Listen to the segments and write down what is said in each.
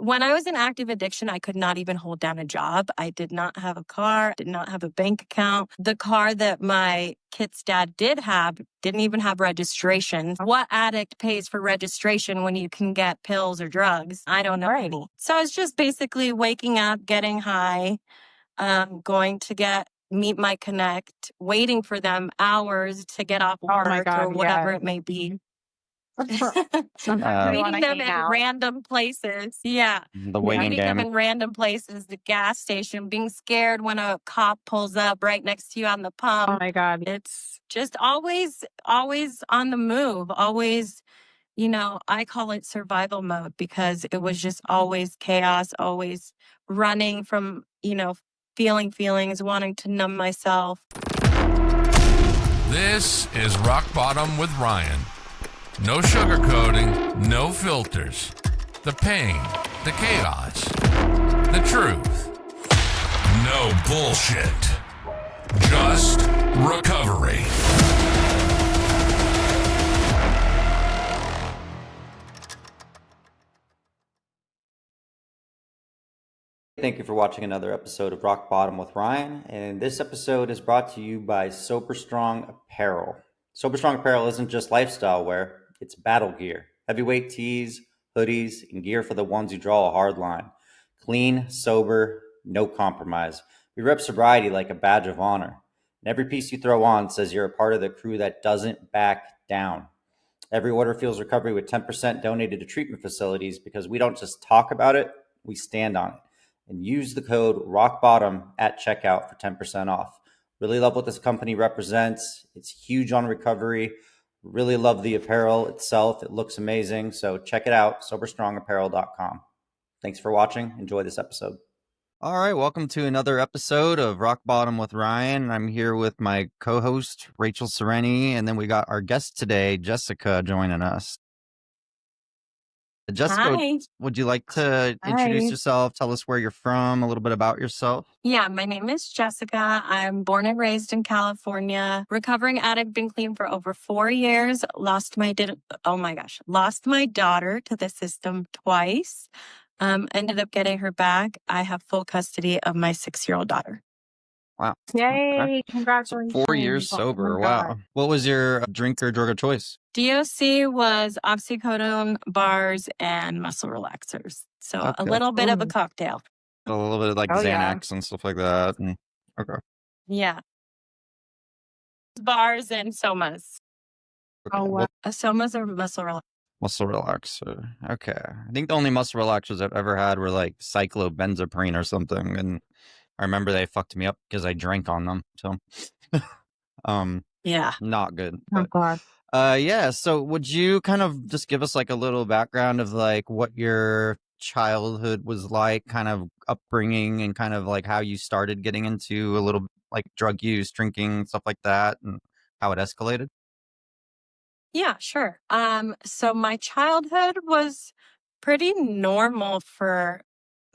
When I was in active addiction, I could not even hold down a job. I did not have a car, did not have a bank account. The car that my kid's dad did have didn't even have registration. What addict pays for registration when you can get pills or drugs? I don't know any. So I was just basically waking up, getting high, going to meet my connect, waiting for them hours to get off work or whatever it may be. Sometimes Meeting them in random places. Yeah. The waiting Meeting them game. in random places, the gas station, being scared when a cop pulls up right next to you on the pump. Oh my God. It's just always on the move. Always, I call it survival mode because it was just always chaos, always running from, feeling feelings, wanting to numb myself. This is Rock Bottom with Ryan. No sugarcoating, no filters. The pain, the chaos, the truth. No bullshit. Just recovery. Thank you for watching another episode of Rock Bottom with Ryan. And this episode is brought to you by Sober Strong Apparel. Sober Strong Apparel isn't just lifestyle wear, it's battle gear. Heavyweight tees, hoodies, and gear for the ones who draw a hard line. Clean, sober, no compromise. We rep sobriety like a badge of honor. And every piece you throw on says you're a part of the crew that doesn't back down. Every order fuels recovery with 10% donated to treatment facilities because we don't just talk about it, we stand on it. And use the code ROCKBOTTOM at checkout for 10% off. Really love what this company represents. It's huge on recovery. Really love the apparel itself. It looks amazing. So check it out, soberstrongapparel.com. Thanks for watching. Enjoy this episode. All right, welcome to another episode of Rock Bottom with Ryan. I'm here with my co-host, Rachel Sereni, and then we got our guest today, Jessica, joining us. Jessica, Hi. would you like to introduce Hi. yourself? Tell us where you're from, a little bit about yourself. Yeah, my name is Jessica. I'm born and raised in California. Recovering addict, been clean for over 4 years. Lost my daughter to the system twice. Ended up getting her back. I have full custody of my 6-year-old daughter. Wow. Yay. Okay. Congratulations. 4 years sober. Oh my Wow. God. What was your drink or drug of choice? DOC was oxycodone, bars, and muscle relaxers. So a Okay. little bit of a cocktail. A little bit of like Oh, yeah. Xanax and stuff like that. Okay. Yeah. Bars and somas. Oh, wow. Somas are muscle relaxers. Muscle relaxer. Okay. I think the only muscle relaxers I've ever had were like cyclobenzaprine or something. And I remember they fucked me up because I drank on them. So, Yeah. not good. Oh, God. Yeah. So would you kind of just give us like a little background of like what your childhood was like, kind of upbringing, and kind of like how you started getting into a little like drug use, drinking, stuff like that, and how it escalated? Yeah, sure. So my childhood was pretty normal for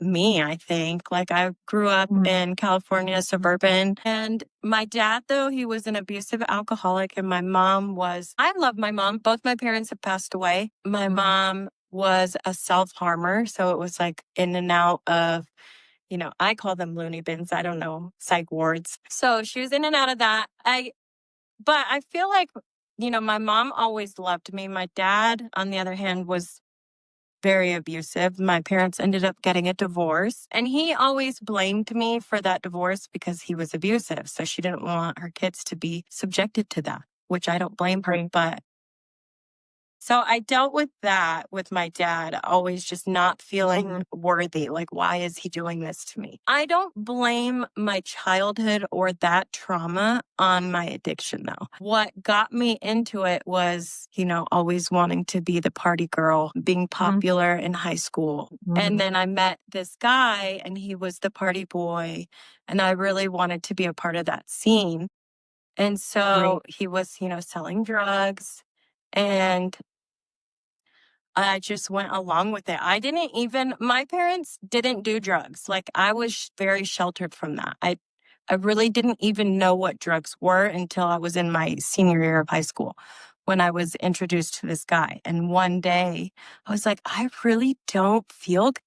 me, I think. Like I grew up in California, suburban, and my dad, though, he was an abusive alcoholic, and my mom I love my mom. Both my parents have passed away. My mom was a self-harmer, so it was like in and out of, I call them loony bins. I don't know, psych wards. So she was in and out of that. But I feel like, my mom always loved me. My dad, on the other hand, was very abusive. My parents ended up getting a divorce, and he always blamed me for that divorce because he was abusive. So she didn't want her kids to be subjected to that, which I don't blame her. But so I dealt with that with my dad, always just not feeling worthy. Like, why is he doing this to me? I don't blame my childhood or that trauma on my addiction, though. What got me into it was, always wanting to be the party girl, being popular in high school. And then I met this guy, and he was the party boy, and I really wanted to be a part of that scene. And so he was, selling drugs, and I just went along with it. My parents didn't do drugs. Like I was very sheltered from that. I really didn't even know what drugs were until I was in my senior year of high school when I was introduced to this guy. And one day I was like, I really don't feel good.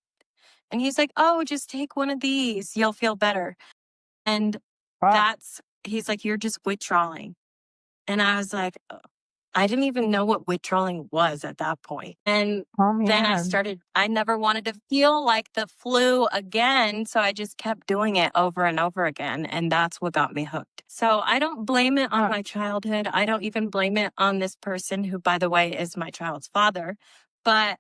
And he's like, oh, just take one of these. You'll feel better. And Wow. he's like, you're just withdrawing. And I was like, I didn't even know what withdrawing was at that point. And Oh, then man. I never wanted to feel like the flu again. So I just kept doing it over and over again. And that's what got me hooked. So I don't blame it on my childhood. I don't even blame it on this person who, by the way, is my child's father. But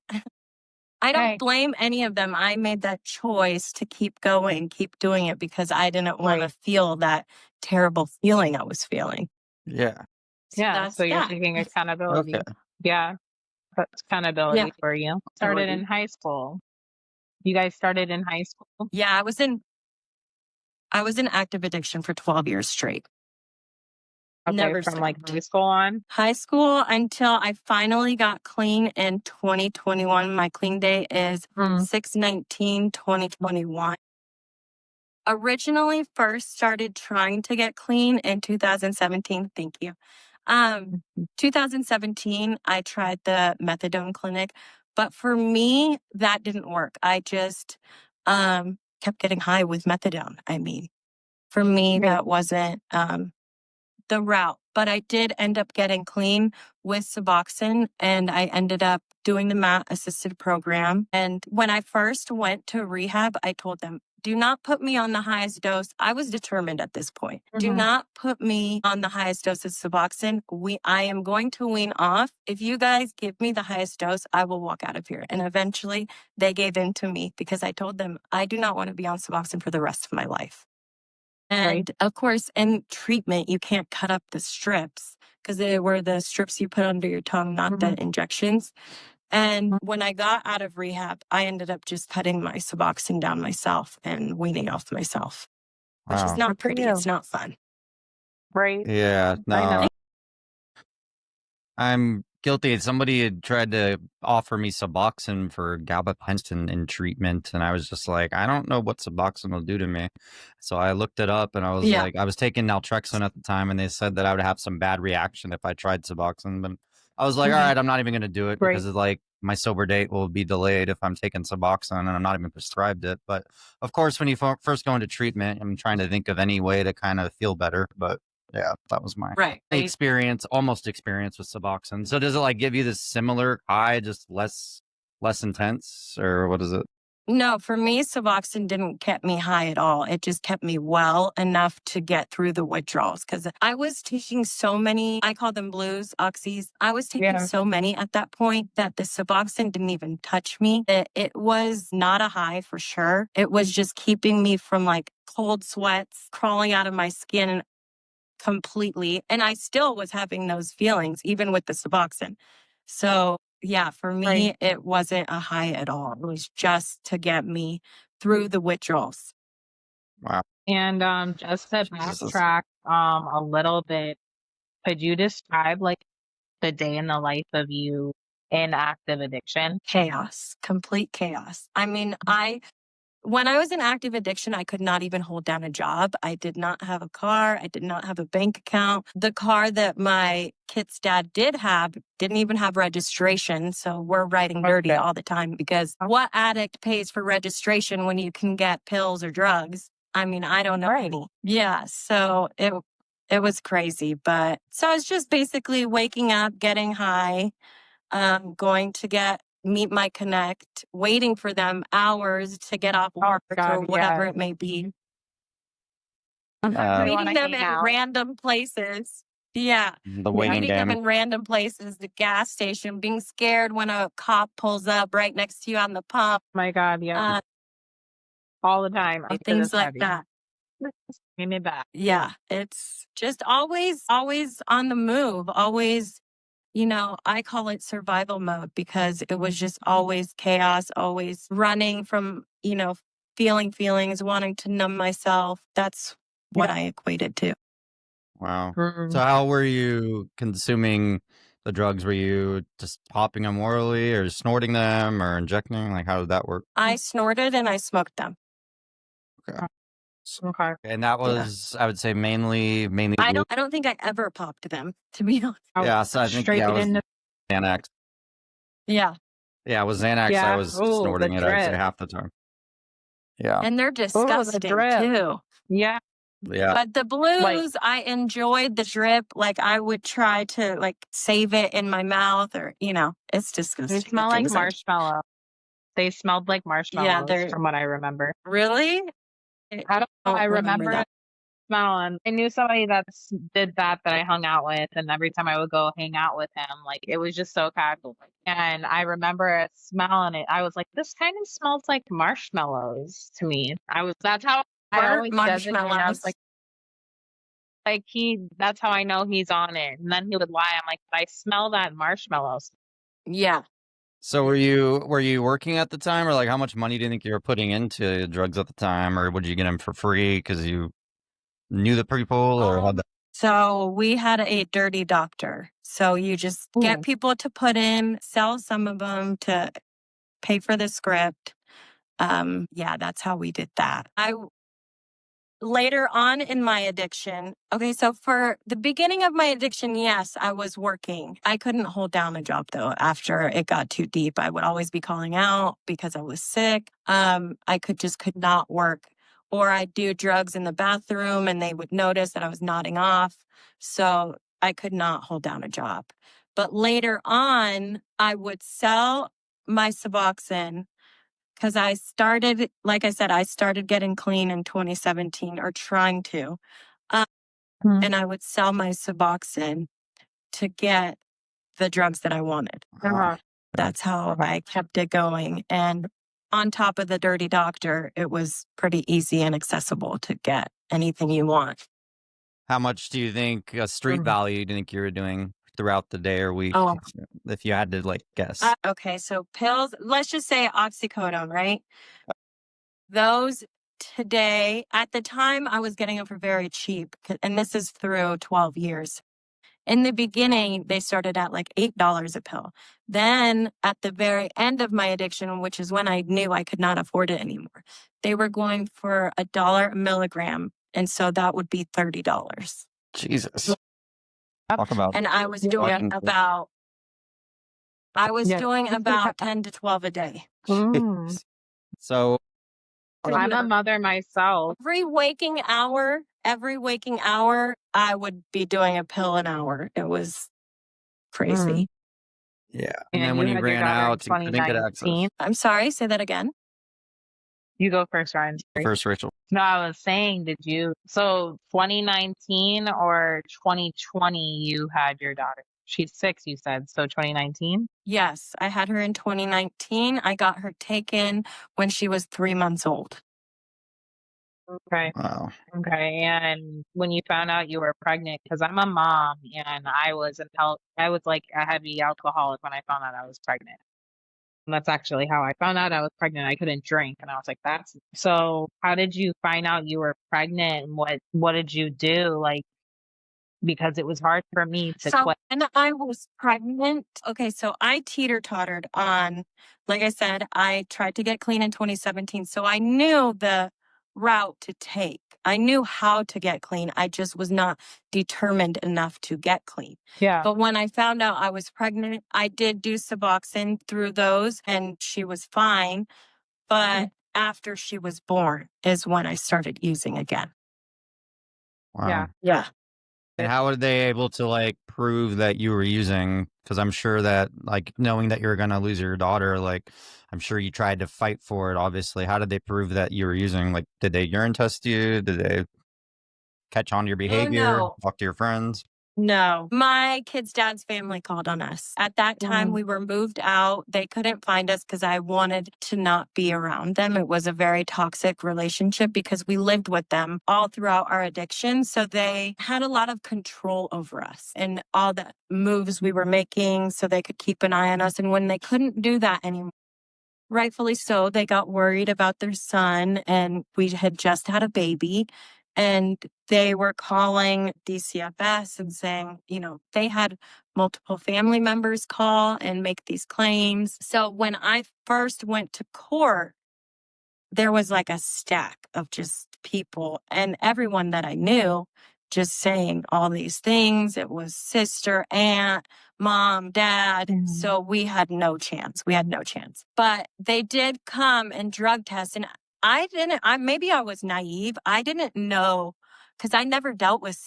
I don't Right. blame any of them. I made that choice to keep going, keep doing it because I didn't want to Right. feel that terrible feeling I was feeling. Yeah. So Yeah. So you're taking accountability. Okay. Yeah. That's accountability Yeah. for you. Started in high school. You guys started in high school? Yeah, I was in active addiction for 12 years straight. Okay, Never from like stopped. high school on? High school until I finally got clean in 2021. My clean day is 6/19/2021. Originally first started trying to get clean in 2017. Thank you. 2017, I tried the methadone clinic, but for me, that didn't work. I just kept getting high with methadone. I mean, for me, Right. that wasn't the route, but I did end up getting clean with Suboxone and I ended up doing the MAT assisted program. And when I first went to rehab, I told them, do not put me on the highest dose. I was determined at this point. Do not put me on the highest dose of Suboxone. I am going to wean off. If you guys give me the highest dose, I will walk out of here. And eventually they gave in to me because I told them I do not want to be on Suboxone for the rest of my life. And of course, in treatment, you can't cut up the strips because they were the strips you put under your tongue, not the injections. And when I got out of rehab, I ended up just cutting my Suboxone down myself and weaning off myself, which is Wow. not Good for pretty. you. It's not fun. Right. Yeah. I know. No, I'm guilty. Somebody had tried to offer me Suboxone for gabapentin in treatment, and I was just like, I don't know what Suboxone will do to me. So I looked it up, and I was Yeah. like, I was taking naltrexone at the time, and they said that I would have some bad reaction if I tried Suboxone. But I was like, all right, I'm not even going to do it Right. because it's like my sober date will be delayed if I'm taking Suboxone, and I'm not even prescribed it. But of course, when you first go into treatment, I'm trying to think of any way to kind of feel better, but. Yeah, that was my Right. almost experience with Suboxone. So does it like give you this similar high, just less intense, or what is it? No, for me, Suboxone didn't keep me high at all. It just kept me well enough to get through the withdrawals because I was taking so many, I call them blues, oxys. I was taking so many at that point that the Suboxone didn't even touch me. It was not a high for sure. It was just keeping me from like cold sweats crawling out of my skin completely. And I still was having those feelings, even with the Suboxone. So yeah, for me, it wasn't a high at all. It was just to get me through the withdrawals. Wow. And just to Jesus. backtrack a little bit, could you describe like the day in the life of you in active addiction? Chaos, complete chaos. I mean, when I was in active addiction, I could not even hold down a job. I did not have a car. I did not have a bank account. The car that my kid's dad did have didn't even have registration. So we're riding dirty all the time because what addict pays for registration when you can get pills or drugs? I mean, I don't know any. Yeah. So it was crazy. But so it's just basically waking up, getting high, going to meet my connect, waiting for them hours to get off work or whatever it may be. Meeting them in random places. Yeah. The waiting Meeting them game. in random places, the gas station, being scared when a cop pulls up right next to you on the pump. My God, yeah. All the time. Things like that. Give me back. Yeah. It's just always on the move, always. I call it survival mode because it was just always chaos, always running from, feeling feelings, wanting to numb myself. That's what I equate it to. Wow. So how were you consuming the drugs? Were you just popping them orally or snorting them or injecting? Like, how did that work? I snorted and I smoked them. Okay. And that was, I would say, mainly. I don't think I ever popped them, to be honest. Yeah, so I think it was Xanax. Yeah. Yeah, it was Xanax. I was snorting it, I'd say, half the time. Yeah. And they're Oh, the disgusting drip. too. Yeah. Yeah. But the Like, blues, I enjoyed the drip. Like I would try to like save it in my mouth or, it's they disgusting. The smell like things I do. marshmallow. They smelled like Yeah, marshmallows they're from what I remember. really? I don't know. I Don't remember remember that. it smelling. I knew somebody that did that I hung out with, and every time I would go hang out with him, like it was just so casual. And I remember it smelling it. I was like, this kind of smells like marshmallows to me. That's how I always designate. I was Marshmallows. like that's how I know he's on it. And then he would lie. I'm like, I smell that marshmallows. Yeah. So were you working at the time, or like how much money do you think you were putting into drugs at the time, or would you get them for free because you knew the people, or how? So we had a dirty doctor. So you just get people to put in, sell some of them to pay for the script. Yeah, that's how we did that. Later on in my addiction, okay, so for the beginning of my addiction, yes, I was working. I couldn't hold down a job though. After it got too deep, I would always be calling out because I was sick. I could not work, or I'd do drugs in the bathroom and they would notice that I was nodding off. So I could not hold down a job. But later on, I would sell my Suboxone because I started, like I said, I started getting clean in 2017 or trying to. And I would sell my Suboxone to get the drugs that I wanted. That's how I kept it going. And on top of the dirty doctor, it was pretty easy and accessible to get anything you want. How much do you think street value do you think you were doing throughout the day or week, Oh. if you had to like guess? Okay, so pills, let's just say oxycodone, right? Those today, at the time, I was getting them for very cheap, and this is through 12 years. In the beginning, they started at like $8 a pill. Then at the very end of my addiction, which is when I knew I could not afford it anymore, they were going for $1 a milligram. And so that would be $30. Jesus. Talk about. And I was doing about 10 to 12 a day. So I'm a mother myself. Every waking hour, I would be doing a pill an hour. It was crazy. Yeah. And then you when you had your ran daughter in out, you couldn't get access. 2019. I'm sorry, say that again. You go first, Ryan. First, Rachel. No, I was saying, so 2019 or 2020, you had your daughter? She's 6, you said, so 2019? Yes, I had her in 2019. I got her taken when she was 3 months old. Okay. Wow. Okay. And when you found out you were pregnant, because I'm a mom and I was like a heavy alcoholic when I found out I was pregnant. And that's actually how I found out I was pregnant. I couldn't drink. And I was like, so how did you find out you were pregnant? And what did you do? Like, because it was hard for me to So quit. when I was pregnant, okay, so I teeter-tottered on, like I said, I tried to get clean in 2017. So I knew the route to take. I knew how to get clean. I just was not determined enough to get clean. Yeah. But when I found out I was pregnant, I did do Suboxone through those and she was fine. But after she was born is when I started using again. Wow. Yeah. And how were they able to like prove that you were using? Because I'm sure that like knowing that you were going to lose your daughter, like I'm sure you tried to fight for it, obviously. How did they prove that you were using? Like, did they urine test you? Did they catch on to your behavior? no. Talk to your friends? No, my kid's dad's family called on us. At that time, we were moved out. They couldn't find us because I wanted to not be around them. It was a very toxic relationship because we lived with them all throughout our addiction. So they had a lot of control over us and all the moves we were making so they could keep an eye on us. And when they couldn't do that anymore, rightfully so, they got worried about their son and we had just had a baby. And they were calling DCFS and saying, they had multiple family members call and make these claims. So when I first went to court, there was like a stack of just people and everyone that I knew just saying all these things. It was sister, aunt, mom, dad. So we had no chance. But they did come and drug test. And maybe I was naive. I didn't know because I never dealt with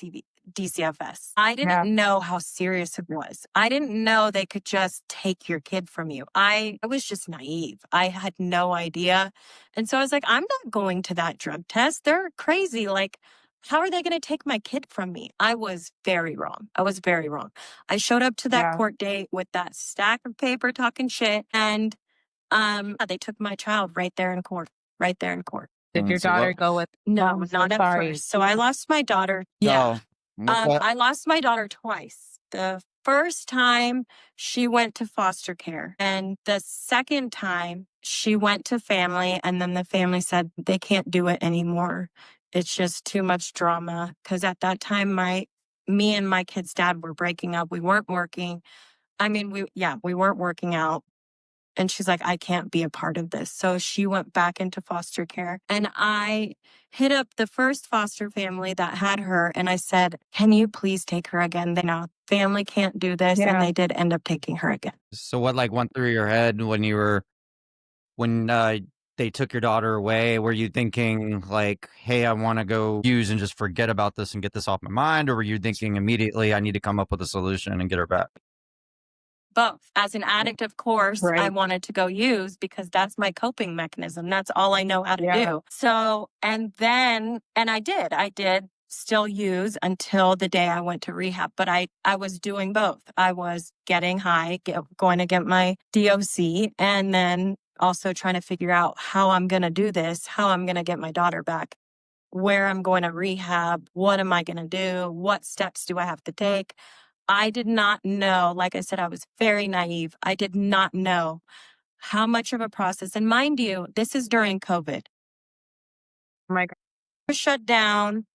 DCFS. I didn't know how serious it was. I didn't know they could just take your kid from you. I was just naive. I had no idea. And so I was like, I'm not going to that drug test. They're crazy. Like, how are they going to take my kid from me? I was very wrong. I was very wrong. I showed up to that court date with that stack of paper talking shit. And they took my child right there in court. Right there in court. Did your daughter go with? No, I'm so not at sorry. first. So I lost my daughter. Yeah. I lost my daughter twice. The first time she went to foster care, and the second time she went to family, and then the family said they can't do it anymore. It's just too much drama. Because at that time, me and my kid's dad were breaking up. We weren't working. I mean, we weren't working out. And she's like, I can't be a part of this. So she went back into foster care. And I hit up the first foster family that had her. And I said, can you please take her again? They know family can't do this. Yeah. And they did end up taking her again. So what like went through your head when they took your daughter away? Were you thinking like, hey, I want to go use and just forget about this and get this off my mind? Or were you thinking immediately, I need to come up with a solution and get her back? Both. As an addict, of course, Right. I wanted to go use because that's my coping mechanism. That's all I know how to do. So, and I did still use until the day I went to rehab, but I was doing both. I was getting high, going to get my DOC, and then also trying to figure out how I'm going to do this, how I'm going to get my daughter back, where I'm going to rehab, what am I going to do, what steps do I have to take. I did not know, like I said, I was very naive. I did not know how much of a process. And mind you, this is during COVID. Oh my God. Shut down.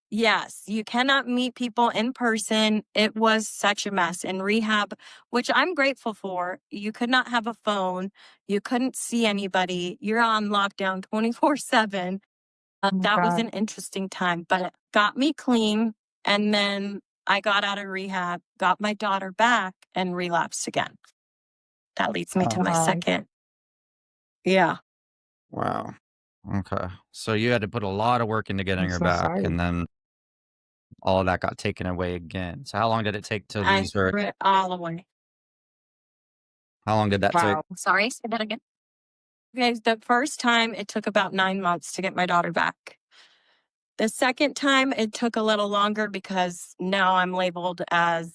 Yes, you cannot meet people in person. It was such a mess. In rehab, which I'm grateful for, you could not have a phone. You couldn't see anybody. You're on lockdown 24/7. That was an interesting time, but it got me clean. And then I got out of rehab, got my daughter back, and relapsed again. That leads me to my second. Yeah. Wow. Okay. So you had to put a lot of work into getting her back, and then all of that got taken away again. So how long did it take to I lose her? threw it all away. How long did that take? Sorry, say that again. Okay, the first time it took about 9 months to get my daughter back. The second time it took a little longer because now I'm labeled as,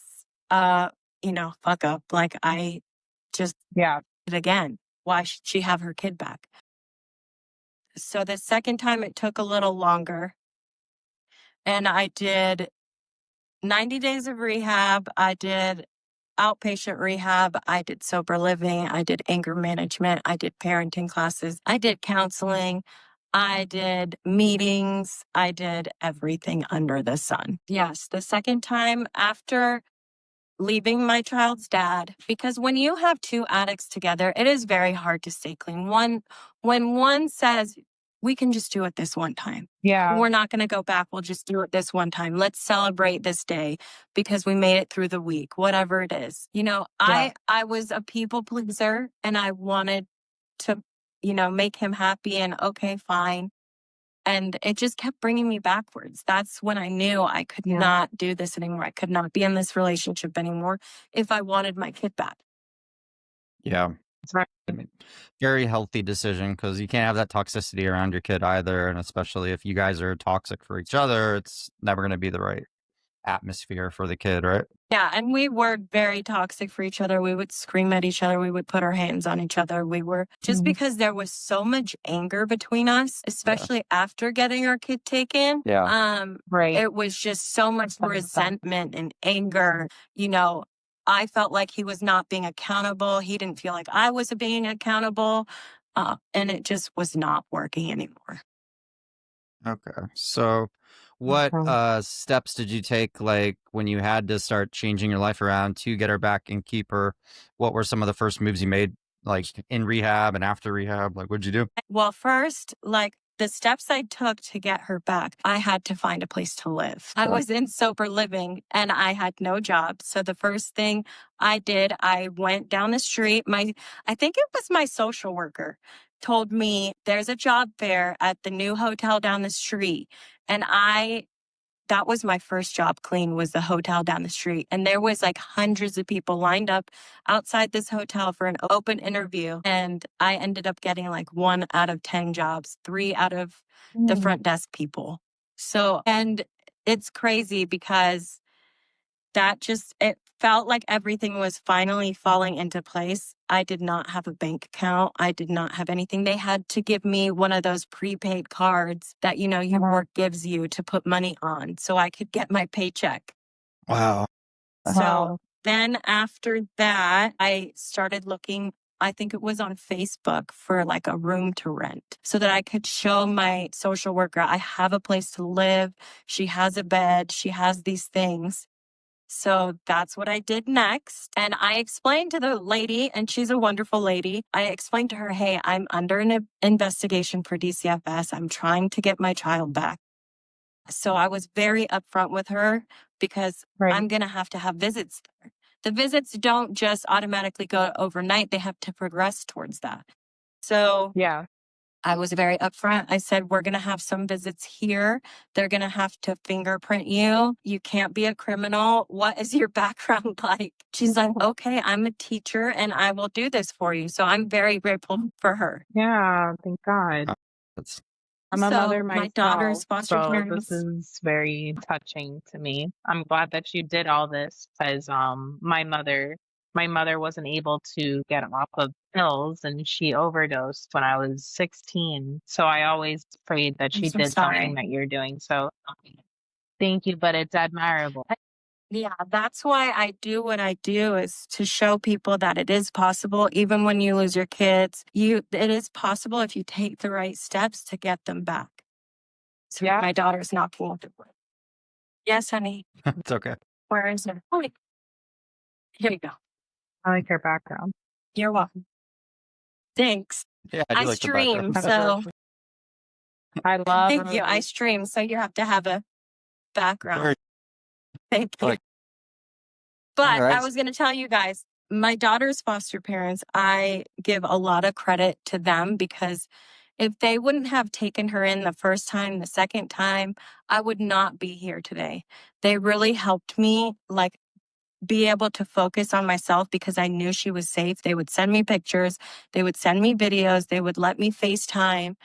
fuck up. Like I just did it again. Why should she have her kid back? So the second time it took a little longer. And I did 90 days of rehab. I did outpatient rehab. I did sober living. I did anger management. I did parenting classes. I did counseling. I did meetings. I did everything under the sun. Yes, the second time after leaving my child's dad, because when you have two addicts together, it is very hard to stay clean. When one says, we can just do it this one time. Yeah. We're not going to go back. We'll just do it this one time. Let's celebrate this day because we made it through the week, whatever it is. I was a people pleaser and I wanted to, make him happy and okay, fine. And it just kept bringing me backwards. That's when I knew I could not do this anymore. I could not be in this relationship anymore if I wanted my kid back. Yeah. I mean, very healthy decision because you can't have that toxicity around your kid either. And especially if you guys are toxic for each other, it's never going to be the right atmosphere for the kid, right? Yeah. And we were very toxic for each other. We would scream at each other. We would put our hands on each other. We were just because there was so much anger between us, especially after getting our kid taken. Yeah. Right. It was just so much resentment and anger. I felt like he was not being accountable. He didn't feel like I was being accountable. And it just was not working anymore. Okay. So what steps did you take, like when you had to start changing your life around to get her back and keep her? What were some of the first moves you made, like in rehab and after rehab? Like, what'd you do? Well, first, the steps I took to get her back, I had to find a place to live. I was in sober living and I had no job. So the first thing I did, I went down the street. I think it was my social worker. told me there's a job fair at the new hotel down the street. And that was my first job clean, was the hotel down the street. And there was like hundreds of people lined up outside this hotel for an open interview. And I ended up getting like 1 out of 10 jobs, 3 out of the front desk people. So, and it's crazy because it felt like everything was finally falling into place. I did not have a bank account. I did not have anything. They had to give me one of those prepaid cards that, your work gives you to put money on so I could get my paycheck. Wow. So then after that, I started looking, I think it was on Facebook, for like a room to rent so that I could show my social worker, I have a place to live. She has a bed. She has these things. So that's what I did next. And I explained to the lady, and she's a wonderful lady. I explained to her, hey, I'm under an investigation for DCFS. I'm trying to get my child back. So I was very upfront with her because I'm going to have visits there. The visits don't just automatically go overnight. They have to progress towards that. So Yeah. I was very upfront. I said, we're going to have some visits here. They're going to have to fingerprint you. You can't be a criminal. What is your background like? She's like, okay, I'm a teacher and I will do this for you. So I'm very grateful for her. Yeah, thank God. That's I'm a mother my daughter's myself, foster so parents. this is very touching to me. I'm glad that you did all this because my mother wasn't able to get off of pills and she overdosed when I was 16. So I always prayed that I'm she so did something sorry. that you're doing. So thank you, but it's admirable. Yeah, that's why I do what I do, is to show people that it is possible. Even when you lose your kids, it is possible if you take the right steps to get them back. So Yeah. my daughter's knocking at the door. Yes, honey. it's okay. Where is it? Oh, here you go. I like her background. You're welcome. Thanks. Yeah, I do I like the stream, background. so I love thank you. I stream, so you have to have a background. Sorry. Thank you. Like, But all right. I was going to tell you guys, my daughter's foster parents, I give a lot of credit to them, because if they wouldn't have taken her in the first time, the second time, I would not be here today. They really helped me, like, be able to focus on myself, because I knew she was safe. They would send me pictures. They would send me videos. They would let me FaceTime.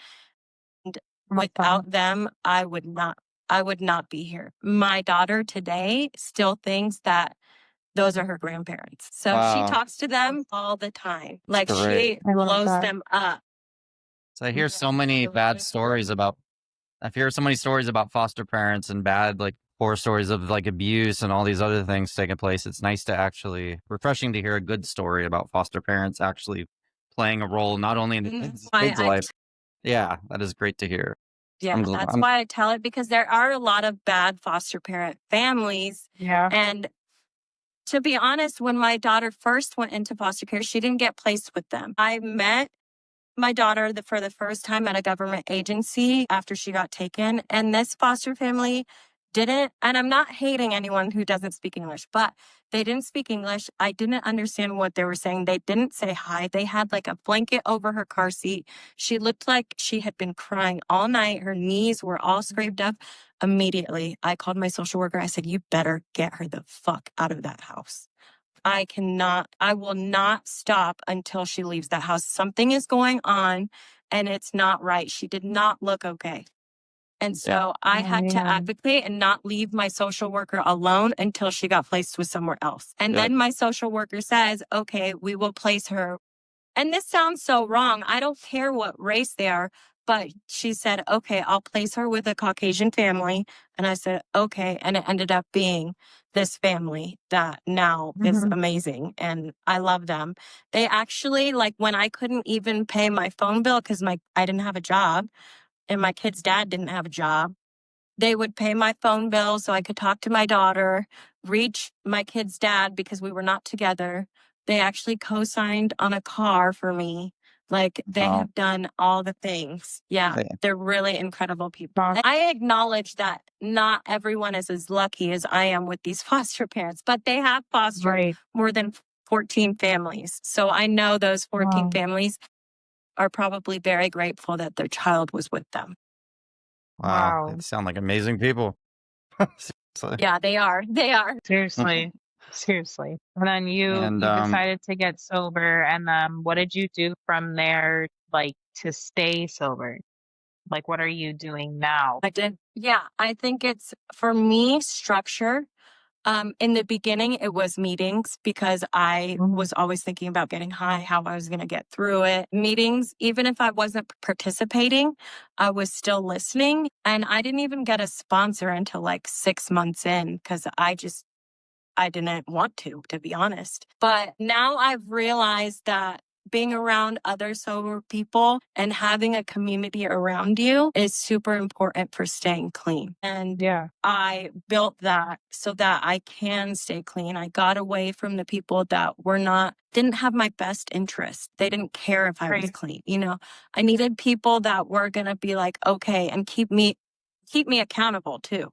And without them, I would not be here. My daughter today still thinks that those are her grandparents. So she Wow. talks to them all the time. Like, great. she blows them up. So I hear so many bad stories about. I've heard so many stories about foster parents and bad, like, horror stories of like abuse and all these other things taking place. It's nice to refreshing to hear a good story about foster parents actually playing a role, not only in the kids' life. Yeah, that is great to hear. Yeah, that's why I tell it, because there are a lot of bad foster parent families. Yeah. And to be honest, when my daughter first went into foster care, she didn't get placed with them. I met my daughter for the first time at a government agency after she got taken. And this foster family didn't, and I'm not hating anyone who doesn't speak English, but they didn't speak English. I didn't understand what they were saying. They didn't say hi. They had like a blanket over her car seat. She looked like she had been crying all night. Her knees were all scraped up. Immediately, I called my social worker. I said, you better get her the fuck out of that house. I will not stop until she leaves that house. Something is going on and it's not right. She did not look okay. And so I had to advocate and not leave my social worker alone until she got placed with somewhere else. And then my social worker says, okay, we will place her. And this sounds so wrong. I don't care what race they are. But she said, okay, I'll place her with a Caucasian family. And I said, okay. And it ended up being this family that now is amazing. And I love them. They actually, like, when I couldn't even pay my phone bill because I didn't have a job and my kid's dad didn't have a job, they would pay my phone bill so I could talk to my daughter, reach my kid's dad because we were not together. They actually co-signed on a car for me. Like, they have done all the things. Yeah, they're really incredible people. And I acknowledge that not everyone is as lucky as I am with these foster parents, but they have fostered more than 14 families. So I know those 14 families. are probably very grateful that their child was with them. Wow. Wow. They sound like amazing people. Seriously. Yeah, they are. They are. Seriously. Seriously. And then you And decided to get sober, and what did you do from there, like, to stay sober? Like, what are you doing now? I did. Yeah, I think it's for me structure. In the beginning, it was meetings because I was always thinking about getting high, how I was going to get through it. Meetings, even if I wasn't participating, I was still listening. And I didn't even get a sponsor until like 6 months in because I didn't want to be honest. But now I've realized that being around other sober people and having a community around you is super important for staying clean. And Yeah. I built that so that I can stay clean. I got away from the people that didn't have my best interest. They didn't care if I was Right. clean. I needed people that were going to be like, okay, and keep me accountable too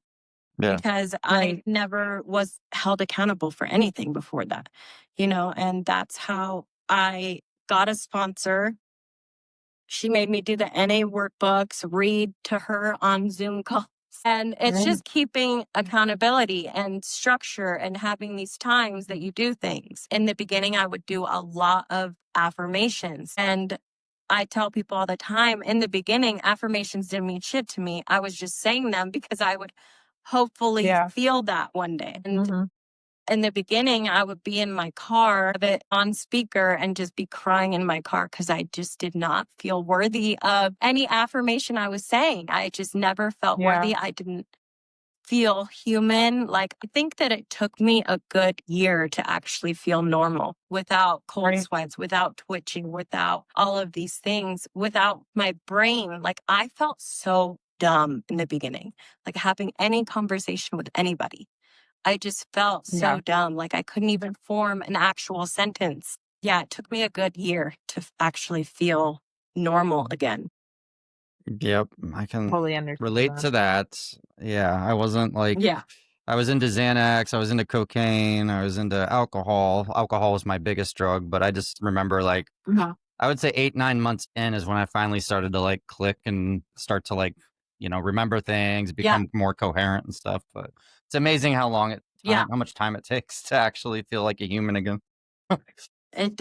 yeah. because I Right. never was held accountable for anything before that, and that's how I got a sponsor. She made me do the NA workbooks, read to her on Zoom calls. And it's Right. just keeping accountability and structure and having these times that you do things. In the beginning, I would do a lot of affirmations. And I tell people all the time, in the beginning, affirmations didn't mean shit to me. I was just saying them because I would hopefully Yeah. feel that one day. And Mm-hmm. in the beginning, I would be in my car, have it on speaker, and just be crying in my car because I just did not feel worthy of any affirmation I was saying. I just never felt Yeah. worthy. I didn't feel human. Like, I think that it took me a good year to actually feel normal without cold Right. sweats, without twitching, without all of these things, without my brain. Like, I felt so dumb in the beginning, like having any conversation with anybody. I just felt Yeah. so dumb. Like I couldn't even form an actual sentence. Yeah, it took me a good year to actually feel normal again. Yep. I can Totally understand relate that. to that. Yeah. I wasn't like, Yeah. I was into Xanax. I was into cocaine. I was into alcohol. Alcohol was my biggest drug, but I just remember like, I would say 8, 9 months in is when I finally started to like click and start to like, remember things, Yeah. become more coherent and stuff. But it's amazing how Yeah. how much time it takes to actually feel like a human again. It,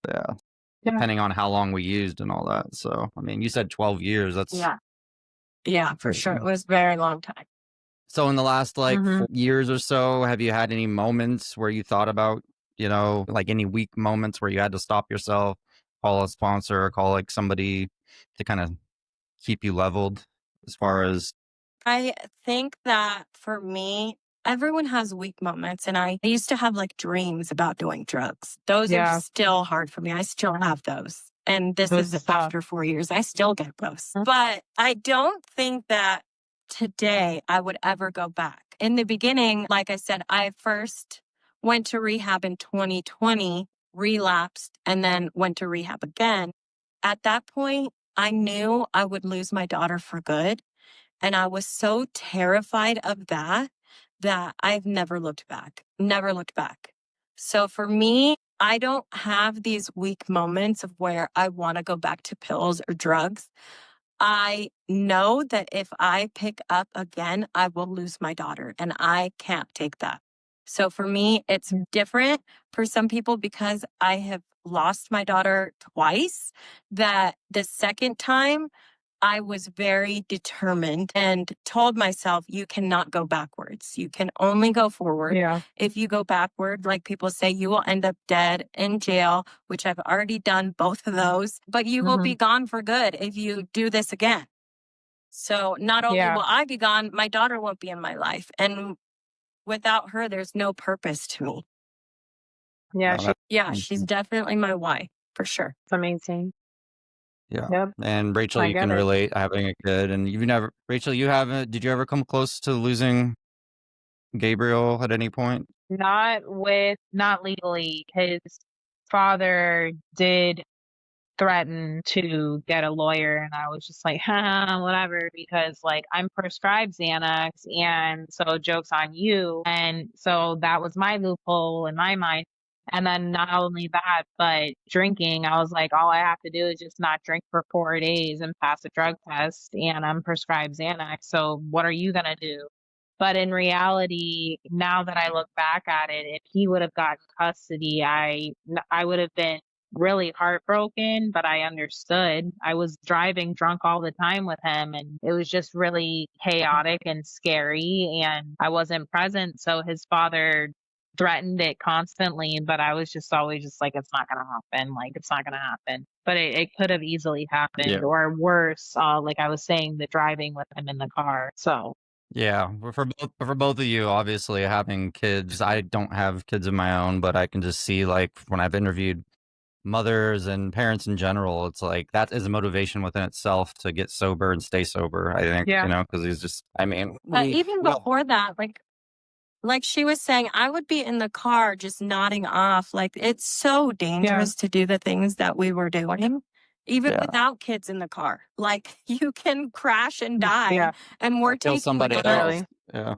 Yeah. Yeah. Depending on how long we used and all that. So, I mean, you said 12 years. That's yeah. Yeah, for sure. It crazy. was a very long time. So, in the last like Mm-hmm. 4 years or so, have you had any moments where you thought about, like any weak moments where you had to stop yourself, call a sponsor, or call like somebody to kind of keep you leveled as far as I think that for me, everyone has weak moments. And I used to have like dreams about doing drugs. Those are Yeah. still hard for me. I still have those. And this Those is suck. after 4 years. I still get those. But I don't think that today I would ever go back. In the beginning, like I said, I first went to rehab in 2020, relapsed, and then went to rehab again. At that point, I knew I would lose my daughter for good. And I was so terrified of that I've never looked back, never looked back. So for me, I don't have these weak moments of where I want to go back to pills or drugs. I know that if I pick up again, I will lose my daughter and I can't take that. So for me, it's different for some people because I have lost my daughter twice. That the second time I was very determined and told myself, you cannot go backwards. You can only go forward. Yeah. If you go backward, like people say, you will end up dead in jail, which I've already done both of those, but you will be gone for good if you do this again. So not only Yeah. will I be gone, my daughter won't be in my life. And without her, there's no purpose to me. Yeah. Yeah, she's definitely my why, for sure. It's amazing. yeah. Yep. And Rachel, I you get can it. relate having a kid, and Rachel, you haven't. Did you ever come close to losing Gabriel at any point? Not legally. His father did threaten to get a lawyer, and I was just like, whatever, because like I'm prescribed Xanax, and so joke's on you. And so that was my loophole in my mind. And then not only that, but drinking, I was like, all I have to do is just not drink for 4 days and pass a drug test, and I'm prescribed Xanax. So what are you gonna do? But in reality, now that I look back at it, if he would have gotten custody, I would have been really heartbroken, but I understood. I was driving drunk all the time with him, and it was just really chaotic and scary, and I wasn't present. So his father threatened it constantly, but I was just always just like, it's not gonna happen. Like, it's not gonna happen. But it could have easily happened, Yeah. or worse, like I was saying, the driving with him in the car. So Yeah, for both of you, obviously having kids, I don't have kids of my own, but I can just see like when I've interviewed mothers and parents in general, it's like that is a motivation within itself to get sober and stay sober. I think, Yeah. because he's just, I mean, But even before that, like she was saying, I would be in the car just nodding off. Like it's so dangerous to do the things that we were doing, even Yeah. without kids in the car. Like you can crash and die, Yeah. and we're kill taking somebody that. Literally. else. Yeah.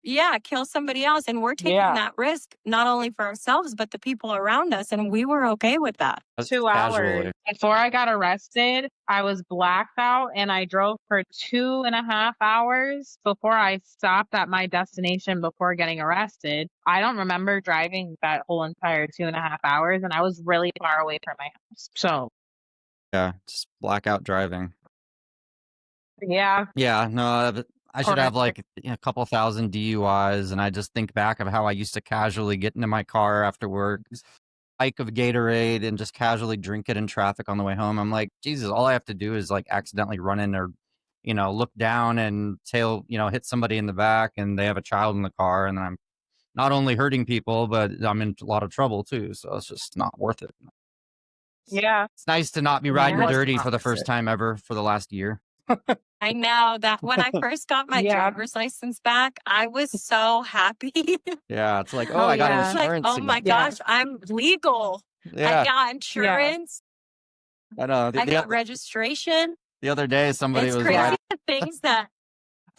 Yeah, kill somebody else, and we're taking Yeah. that risk not only for ourselves but the people around us, and we were okay with that. That's 2 casually. hours before I got arrested, I was blacked out and I drove for 2.5 hours before I stopped at my destination before getting arrested. I don't remember driving that whole entire 2.5 hours, and I was really far away from my house. So Yeah, just blackout driving. yeah. Yeah, no, I should have Horrific. like a couple thousand DUIs, and I just think back of how I used to casually get into my car after work, hike of Gatorade, and just casually drink it in traffic on the way home. I'm like, Jesus, all I have to do is like accidentally run in or, look down and hit somebody in the back, and they have a child in the car, and then I'm not only hurting people, but I'm in a lot of trouble too. So it's just not worth it. Yeah. It's nice to not be riding Yeah. dirty for the first time ever for the last year. I know that when I first got my Yeah. driver's license back, I was so happy. Yeah, it's like, oh, Oh, I got yeah. It's like, insurance oh my again. Yeah. gosh, I'm legal. I Yeah, got insurance. I know. I got registration. The other day, somebody It's was crazy riding. the things that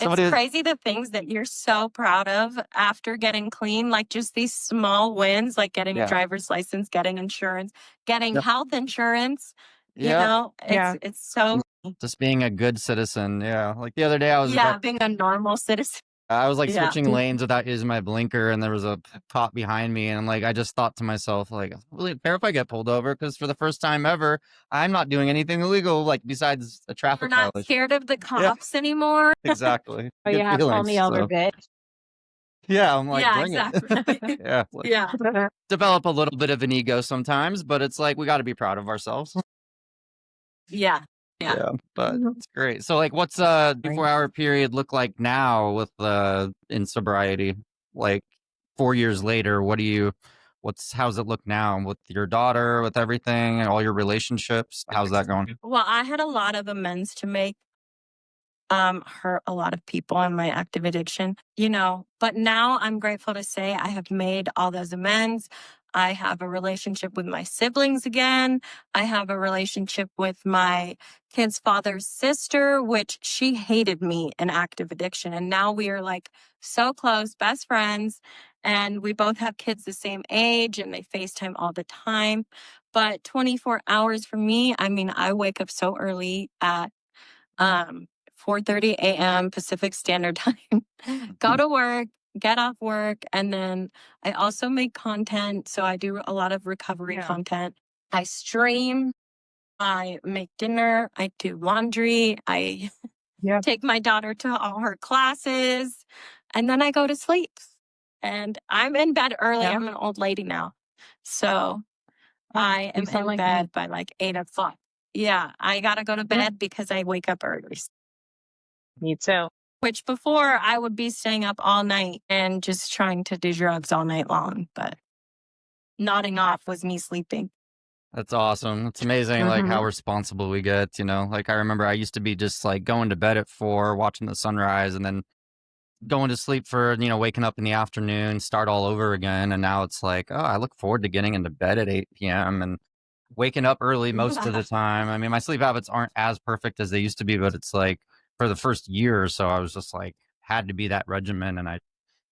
Somebody it's was, crazy the things that you're so proud of after getting clean, like just these small wins, like getting a Yeah. driver's license, getting insurance, getting Yep. health insurance. You Yeah, know, Yeah. it's so just being a good citizen. Yeah, like the other day, I was being a normal citizen. like Yeah. switching lanes without using my blinker, and there was a cop behind me, and I'm like, I just thought to myself, like, really care if I get pulled over, because for the first time ever, I'm not doing anything illegal, like besides a We're traffic not violation. scared of the cops anymore. Exactly. Oh, Good yeah. Pull feelings. me over, So, bitch. yeah, I'm like, Yeah, bring exactly. it. Yeah, like, Yeah. develop a little bit of an ego sometimes, but it's like we got to be proud of ourselves. Yeah. Yeah. Yeah, but Mhm. it's great. So like what's 24-hour period look like now with in sobriety? Like 4 years later, how's it look now with your daughter, with everything and all your relationships? How's that going? Well, I had a lot of amends to make. Hurt a lot of people in my active addiction, but now I'm grateful to say I have made all those amends. I have a relationship with my siblings again. I have a relationship with my kid's father's sister, which she hated me in active addiction. And now we are like so close, best friends. And we both have kids the same age and they FaceTime all the time. But 24 hours for me, I mean, I wake up so early at 4:30 a.m. Pacific Standard Time, go to work, get off work, and then I also make content. So I do a lot of recovery content. I stream, I make dinner, I do laundry, I take my daughter to all her classes, and then I go to sleep. And I'm in bed early. I'm an old lady now. So I am in bed by like 8 o'clock. Yeah, I gotta go to bed because I wake up early. Me too. Which before I would be staying up all night and just trying to do drugs all night long, but nodding off was me sleeping. That's awesome. It's amazing like how responsible we get, Like I remember I used to be just like going to bed at 4, watching the sunrise, and then going to sleep for, waking up in the afternoon, start all over again. And now it's like, oh, I look forward to getting into bed at 8 p.m. and waking up early most of the time. I mean, my sleep habits aren't as perfect as they used to be, but it's like for the first year or so, I was just like, had to be that regimen. And I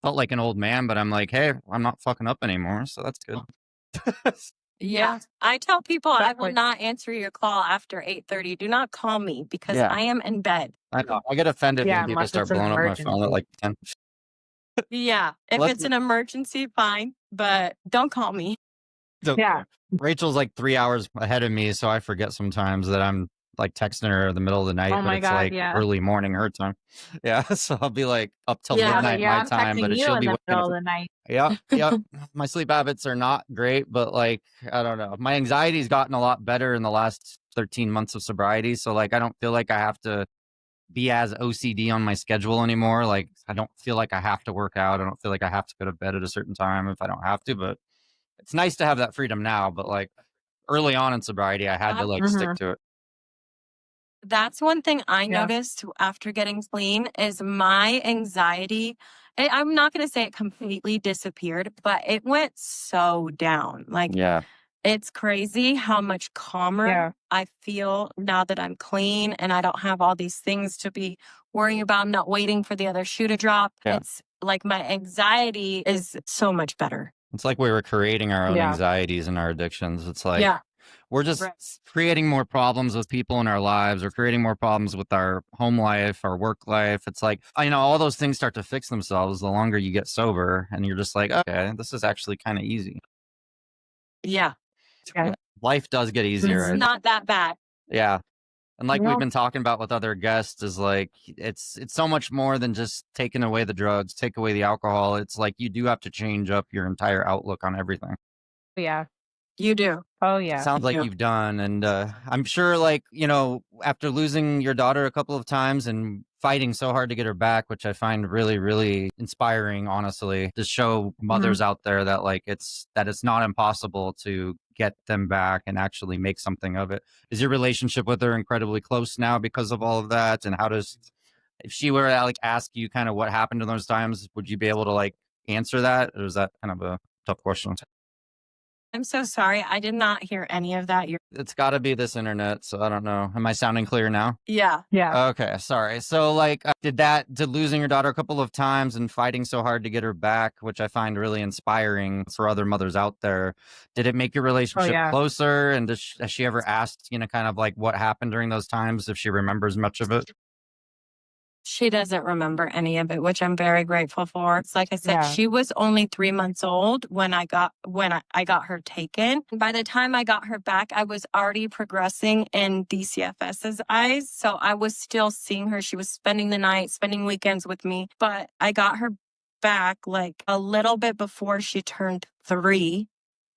felt like an old man, but I'm like, hey, I'm not fucking up anymore, so that's good. Yeah. I tell people I will Exactly. not answer your call after 8:30. Do not call me because Yeah. I am in bed. I know. I get offended Yeah, when people unless start it's an blowing up my phone at emergency. like 10. Yeah. If Let's it's an emergency, fine, but don't call me. so Yeah. Rachel's like 3 hours ahead of me, so I forget sometimes that I'm like texting her in the middle of the night, Oh but my it's God, like yeah. early morning her time. Yeah, so I'll be like up till Yeah. midnight Yeah, my I'm time, but texting you she'll in be the waking middle up. of the night. Yep, yep. My sleep habits are not great, but like I don't know. My anxiety's gotten a lot better in the last 13 months of sobriety, so like I don't feel like I have to be as OCD on my schedule anymore. Like I don't feel like I have to work out. I don't feel like I have to go to bed at a certain time if I don't have to, but it's nice to have that freedom now, but like early on in sobriety I had to like stick Mhm. to it. That's one thing I Yeah. noticed after getting clean is my anxiety. I'm not going to say it completely disappeared, but it went so down. Like, Yeah. it's crazy how much calmer Yeah. I feel now that I'm clean and I don't have all these things to be worrying about. I'm not waiting for the other shoe to drop. Yeah. It's like my anxiety is so much better. It's like we were creating our own Yeah. anxieties and our addictions. It's like Yeah. we're just Right. creating more problems with people in our lives or creating more problems with our home life, our work life. It's like, all those things start to fix themselves the longer you get sober and you're just like, okay, this is actually kind of easy. Yeah. Yeah. Life does get easier. It's not that bad. Yeah. And like we've Well, been talking about with other guests is like it's so much more than just taking away the drugs, take away the alcohol. It's like you do have to change up your entire outlook on everything. yeah. You do. Oh yeah. Sounds like Yeah. you've done. And I'm sure, like, after losing your daughter a couple of times and fighting so hard to get her back, which I find really, really inspiring, honestly, to show mothers out there that, like, it's not impossible to get them back and actually make something of it. Is your relationship with her incredibly close now because of all of that? And if she were to, like, ask you kind of what happened in those times, would you be able to, like, answer that? Or is that kind of a tough question? I'm so sorry. I did not hear any of that. It's got to be this internet, so I don't know. Am I sounding clear now? Yeah. Yeah. Okay, sorry. So, like, did losing your daughter a couple of times and fighting so hard to get her back, which I find really inspiring for other mothers out there, did it make your Oh relationship yeah. closer? And has she ever asked, kind of like what happened during those times, if she remembers much of it? She doesn't remember any of it, which I'm very grateful for. It's like I said, Yeah. she was only 3 months old when I got her taken. By the time I got her back, I was already progressing in DCFS's eyes. So I was still seeing her. She was spending the night, spending weekends with me. But I got her back like a little bit before she turned 3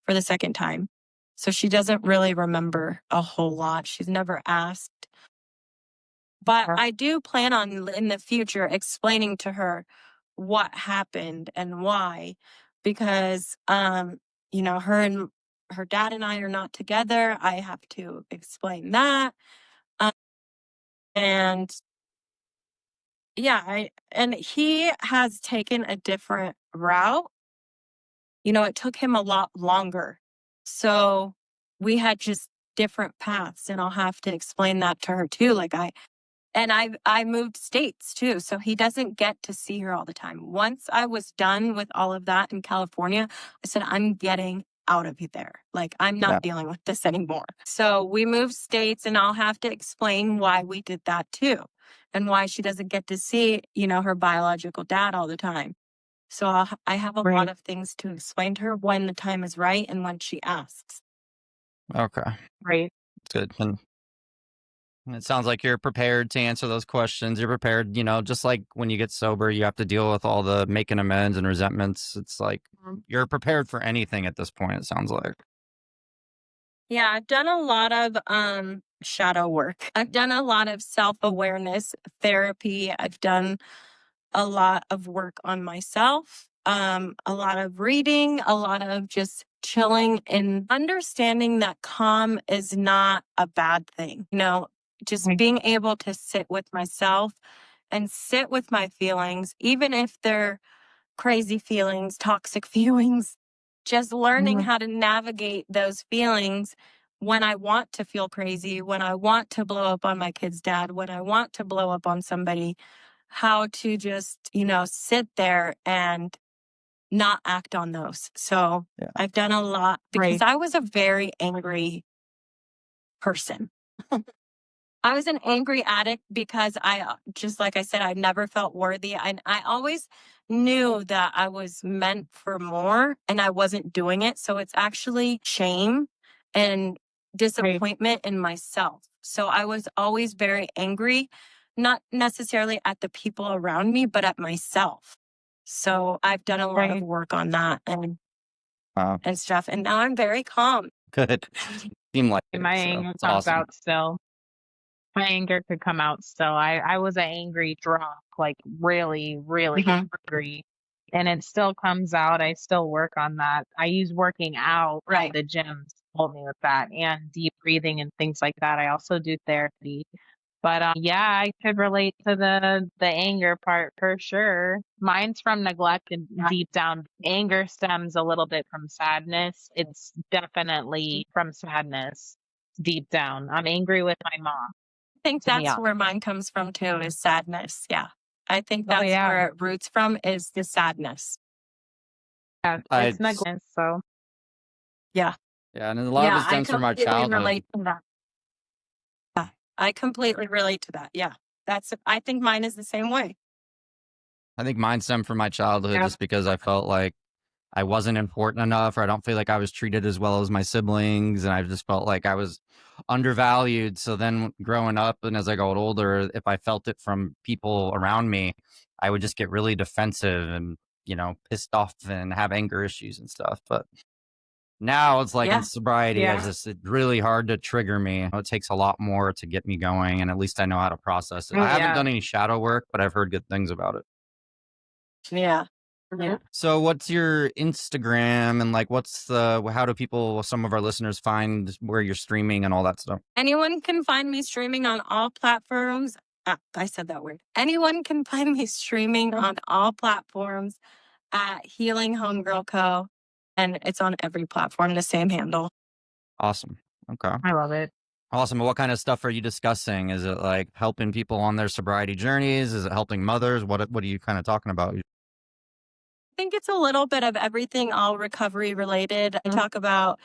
for the second time. So she doesn't really remember a whole lot. She's never asked. But I do plan on in the future explaining to her what happened and why, because her and her dad and I are not together. I have to explain that. Um, and yeah, and he has taken a different route. It took him a lot longer. So we had just different paths, and I'll have to explain that to her too. Like I moved states too, so he doesn't get to see her all the time. Once I was done with all of that in California, I said, I'm getting out of there. Like, I'm not dealing with this anymore. So we moved states, and I'll have to explain why we did that too, and why she doesn't get to see, her biological dad all the time. So I have a lot of things to explain to her when the time is right and when she asks. Okay, Right. good. And it sounds like you're prepared to answer those questions. You're prepared, just like when you get sober, you have to deal with all the making amends and resentments. It's like you're prepared for anything at this point, it sounds like. Yeah, I've done a lot of shadow work. I've done a lot of self-awareness therapy. I've done a lot of work on myself, a lot of reading, a lot of just chilling and understanding that calm is not a bad thing. Just being able to sit with myself and sit with my feelings, even if they're crazy feelings, toxic feelings, just learning how to navigate those feelings when I want to feel crazy, when I want to blow up on my kid's dad, when I want to blow up on somebody, how to just, sit there and not act on those. So Yeah. I've done a lot because Right. I was a very angry person. I was an angry addict because just like I said, I never felt worthy. I always knew that I was meant for more and I wasn't doing it. So it's actually shame and disappointment in myself. So I was always very angry, not necessarily at the people around me, but at myself. So I've done a lot of Right. work on that Wow. and stuff. And now I'm very calm. Good. Seemed like it. My So anger it's comes awesome. out still. My anger could come out still. I was an angry drunk, like really, really Mhm. angry. And it still comes out. I still work on that. I use working out at Right. the gym to help me with that and deep breathing and things like that. I also do therapy. But yeah, I could relate to the anger part for sure. Mine's from neglect and deep down. Anger stems a little bit from sadness. It's definitely from sadness deep down. I'm angry with my mom. Think To be that's honest. where mine comes from too, is sadness. Yeah. I think Oh that's yeah. where it roots from is the sadness. Yeah, I it's negligence. So Yeah. Yeah, and a lot of Yeah. it I stems from our completely childhood. relate to that. Yeah. I completely relate to that. Yeah. I think mine is the same way. I think mine stemmed from my childhood yeah, just because I felt like I wasn't important enough, or I don't feel like I was treated as well as my siblings, and I just felt like I was undervalued. So then growing up and as I got older, if I felt it from people around me, I would just get really defensive and, pissed off and have anger issues and stuff. But now it's like in Yeah. sobriety, yeah, it's really hard to trigger me. It takes a lot more to get me going, and at least I know how to process it. oh I haven't yeah. done any shadow work, but I've heard good things about it. Yeah. Yeah. So what's your Instagram and like how do some of our listeners find where you're streaming and all that stuff? Anyone can find me streaming on all platforms. I said that word. Anyone can find me streaming on all platforms at Healing Homegirl Co. And it's on every platform, the same handle. Awesome. Okay. I love it. Awesome. What kind of stuff are you discussing? Is it like helping people on their sobriety journeys? Is it helping mothers? What are you kind of talking about? I think it's a little bit of everything, all recovery related. I talk about,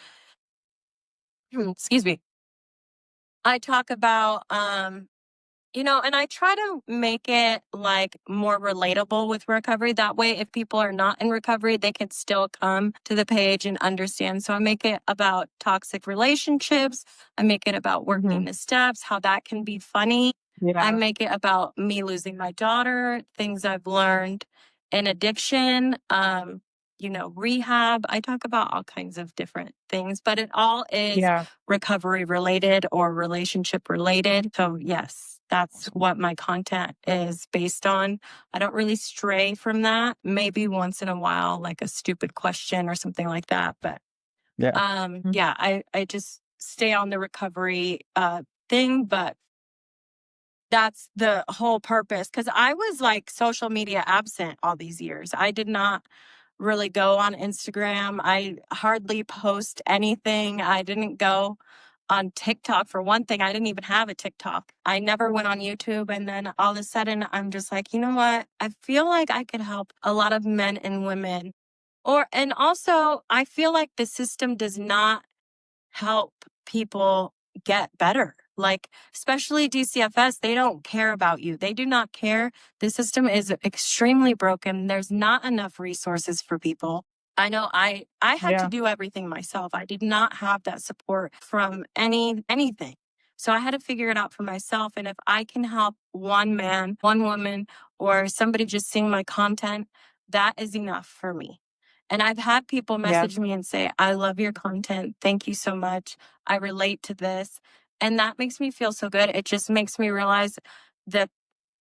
excuse me. I talk about, and I try to make it like more relatable with recovery. That way, if people are not in recovery, they can still come to the page and understand. So I make it about toxic relationships. I make it about working the steps, how that can be funny. I Yeah, make it about me losing my daughter, things I've learned in addiction, rehab. I talk about all kinds of different things, but it all is yeah, recovery related or relationship related. So yes, that's what my content is based on. I don't really stray from that. Maybe once in a while, like a stupid question or something like that. But Yeah. yeah, I just stay on the recovery thing, but that's the whole purpose. Cause I was like social media absent all these years. I did not really go on Instagram. I hardly post anything. I didn't go on TikTok for one thing. I didn't even have a TikTok. I never went on YouTube. And then all of a sudden I'm just like, you know what? I feel like I could help a lot of men and women. And also I feel like the system does not help people get better. Like, especially DCFS, they don't care about you. They do not care. The system is extremely broken. There's not enough resources for people. I know I had to yeah, do everything myself. I did not have that support from anything. So I had to figure it out for myself. And if I can help one man, one woman, or somebody just seeing my content, that is enough for me. And I've had people yeah, message me and say, I love your content. Thank you so much. I relate to this. And that makes me feel so good. It just makes me realize that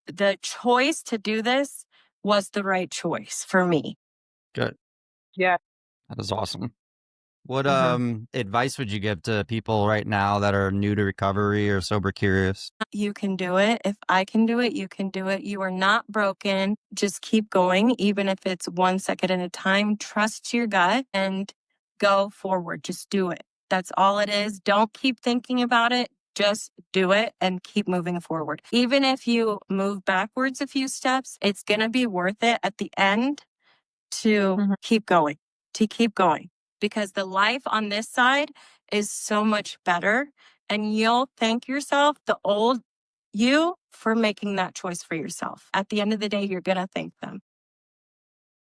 the choice to do this was the right choice for me. Good. yeah. That is awesome. What Mhm. advice would you give to people right now that are new to recovery or sober curious? You can do it. If I can do it, you can do it. You are not broken. Just keep going, even if it's 1 second at a time. Trust your gut and go forward. Just do it. That's all it is. Don't keep thinking about it. Just do it and keep moving forward. Even if you move backwards a few steps, it's going to be worth it at the end to keep going, because the life on this side is so much better, and you'll thank yourself, the old you, for making that choice for yourself. At the end of the day, you're going to thank them.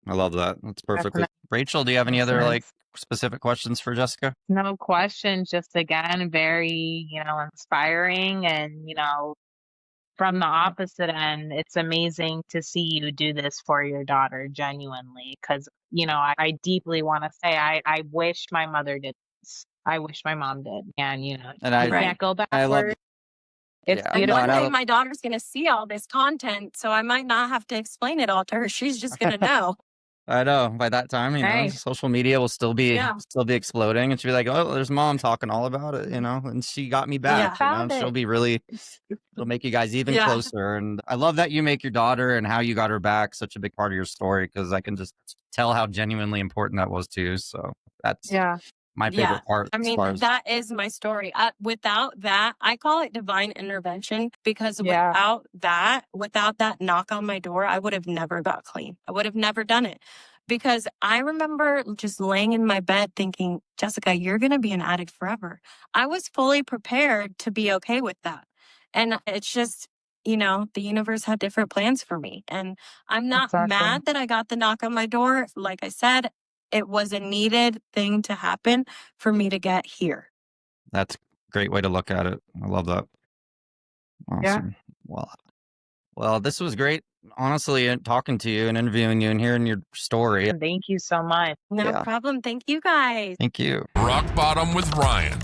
I love that. That's perfect. That's Rachel, do you have any other nice. like specific questions for Jessica? No question. Just again, very, inspiring, and, from the opposite end, it's amazing to see you do this for your daughter genuinely. Because, I deeply want to say, I wish my mother did this. I wish my mom did. And, And you can't go I love, backwards. It's yeah, And no, one beautiful. day my daughter's going to see all this content, so I might not have to explain it all to her. She's just going to know. I know by that time, Hey. social media will still be Yeah. exploding, and she'll be like, "Oh, there's mom talking all about it," and she got me back. Yeah. And she'll be really, it'll make you guys even Yeah. closer. And I love that you make your daughter and how you got her back such a big part of your story, because I can just tell how genuinely important that was to you. So that's my favorite part. I mean, that is my story. Without that, I call it divine intervention, because without that knock on my door, I would have never got clean. I would have never done it, because I remember just laying in my bed thinking, Jessica, you're going to be an addict forever. I was fully prepared to be okay with that. And it's just, the universe had different plans for me. And I'm not mad that I got the knock on my door. Like I said, it was a needed thing to happen for me to get here. That's a great way to look at it. I love that. Awesome. Yeah. Well, this was great. Honestly, talking to you and interviewing you and hearing your story. Thank you so much. No problem. Thank you guys. Thank you. Rock Bottom with Ryan.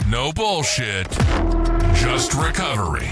No bullshit, just recovery.